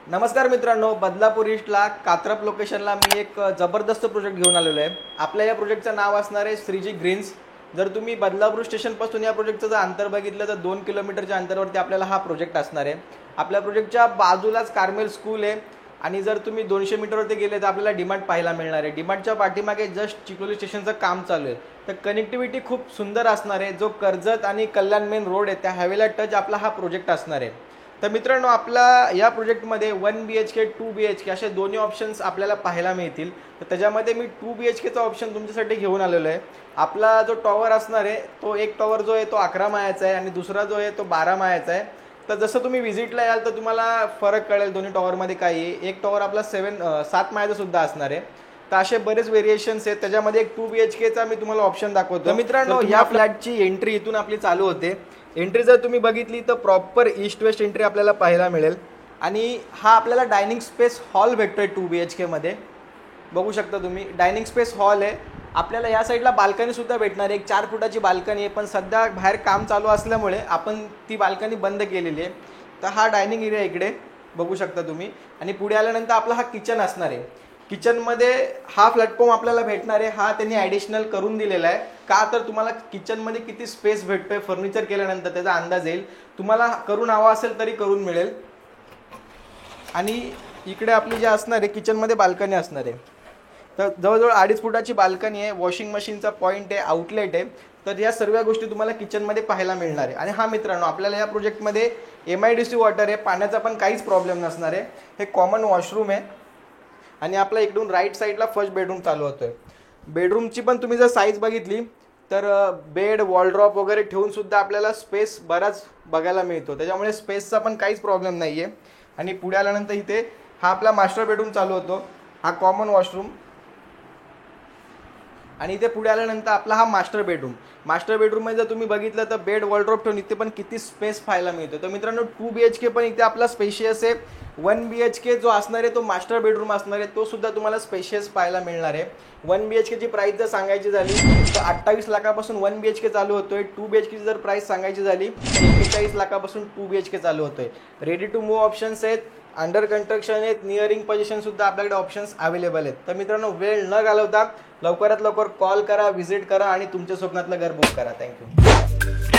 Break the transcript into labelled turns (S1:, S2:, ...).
S1: नमस्कार मित्रांनो, बदलापूर ईस्टला कात्रप लोकेशनला मी एक जबरदस्त प्रोजेक्ट घेऊन आलेलो आहे। आपल्या या प्रोजेक्टचं नाव असणार आहे श्रीजी ग्रीन्स। जर तुम्ही बदलापूर स्टेशनपासून या प्रोजेक्टचं जर अंतर बघितलं तर 2 किलोमीटरच्या अंतरावरती आपल्याला हा प्रोजेक्ट असणार आहे। आपल्या प्रोजेक्टच्या बाजूलाच कार्मेल स्कूल आहे आणि जर तुम्ही 200 मीटरवरती गेले तर आपल्याला डीमार्ट पाहायला मिळणार आहे। डीमार्टच्या पाठीमागे जस्ट चिखलोली स्टेशनचं काम चालू आहे, तर कनेक्टिव्हिटी खूप सुंदर असणार आहे। जो कर्जत आणि कल्याण मेन रोड आहे त्या हायवेला टच आपला हा प्रोजेक्ट असणार आहे। तर मित्रांनो, आपला या प्रोजेक्टमध्ये 1 BHK 2 BHK असे दोन्ही ऑप्शन्स आपल्याला पाहायला मिळतील। तर त्याच्यामध्ये मी 2 BHKचा ऑप्शन तुमच्यासाठी घेऊन आलेलो आहे। आपला जो टॉवर असणार आहे तो एक टॉवर जो आहे तो 11 माळ्याचा आहे आणि दुसरा जो आहे तो 12 माळ्याचा आहे। तर जसं तुम्ही व्हिजिटला याल तर तुम्हाला फरक कळेल दोन्ही टॉवरमध्ये काय आहे। एक टॉवर आपला 7 माळ्याचा सुद्धा असणार आहे। तर असे बरेच व्हेरिएशन्स आहेत। त्याच्यामध्ये एक 2 BHKचा मी तुम्हाला ऑप्शन दाखवतो। तर मित्रांनो, या फ्लॅटची एंट्री इथून आपली चालू होते। एंट्री जर तुम्ही बघितली तर प्रॉपर ईस्ट वेस्ट एंट्री आपल्याला पाहायला मिळेल आणि हा आपल्याला डायनिंग स्पेस हॉल भेटतोय 2 BHK मध्ये। बघू शकता तुम्ही, डायनिंग स्पेस हॉल आहे। आपल्याला या साईडला बाल्कनी सुद्धा भेटणार आहे, एक 4 फुटाची बाल्कनी आहे, पण सध्या बाहेर काम चालू असल्यामुळे आपण ती बाल्कनी बंद केलेली आहे। तर हा डायनिंग एरिया इकडे बघू शकता तुम्ही आणि पुढे आल्यानंतर आपला हा किचन असणार आहे। किचनमध्ये हा प्लॅटफॉर्म आपल्याला भेटणार आहे, हा त्यांनी ॲडिशनल करून दिलेला आहे। का तर तुम्हाला किचनमध्ये किती स्पेस भेटतोय फर्निचर केल्यानंतर त्याचा अंदाज येईल। तुम्हाला करून हवा असेल तरी करून मिळेल। आणि इकडे आपली जे असणार आहे किचनमध्ये बाल्कनी असणार आहे। तर जवळजवळ 2.5 फुटाची बाल्कनी आहे, वॉशिंग मशीनचा पॉईंट आहे, आउटलेट आहे। तर या सर्व गोष्टी तुम्हाला किचनमध्ये पाहायला मिळणार आहे। आणि हा मित्रांनो, आपल्याला या प्रोजेक्टमध्ये MIDC वॉटर आहे, पाण्याचा पण काहीच प्रॉब्लेम नसणार आहे। हे कॉमन वॉशरूम आहे आणि आपला इकडून राईट साईडला फर्स्ट बेडरूम चालू होतोय। बेडरूमची पण तुम्ही जर साईज बघितली तर बेड वॉलड्रॉप वगैरे ठेवून सुद्धा आपल्याला स्पेस बराच बघायला मिळतो, त्याच्यामुळे स्पेसचा पण काहीच प्रॉब्लेम नाही आहे। आणि पुढे आल्यानंतर इथे हा आपला मास्टर बेडरूम चालू होतो, हा कॉमन वॉशरूम आणि इथे पुढे आल्यानंतर आपला हा मास्टर बेडरूममध्ये जर तुम्ही बघितलं तर बेड वॉलड्रॉप ठेवून इथे पण किती स्पेस पाहायला मिळतो। तर मित्रांनो, 2 BHK पण इथे आपला स्पेशियस आहे। 1 BHK जो असणार आहे तो मास्टर बेडरूम असणार आहे, तो सुद्धा तुम्हाला स्पेशियस पाहायला मिळणार आहे। 1 BHKची प्राइस जर सांगायची झाली तर 28 लाखापासून 1 BHK चालू होतोय। 2 BHKची जर प्राइस सांगायची झाली तर 41 लाखापासून 2 BHK चालू होतोय। रेडी टू मूव्ह ऑप्शन्स आहेत, अंडर कंस्ट्रक्शन आहेत, नियरिंग पोझिशन सुद्धा आपल्याकडे ऑप्शन्स अवेलेबल आहेत। तर मित्रांनो, वेळ न घालवता लवकरात लवकर कॉल करा, व्हिजिट करा आणि तुमच्या स्वप्नातलं घर बुक करा। थँक्यू।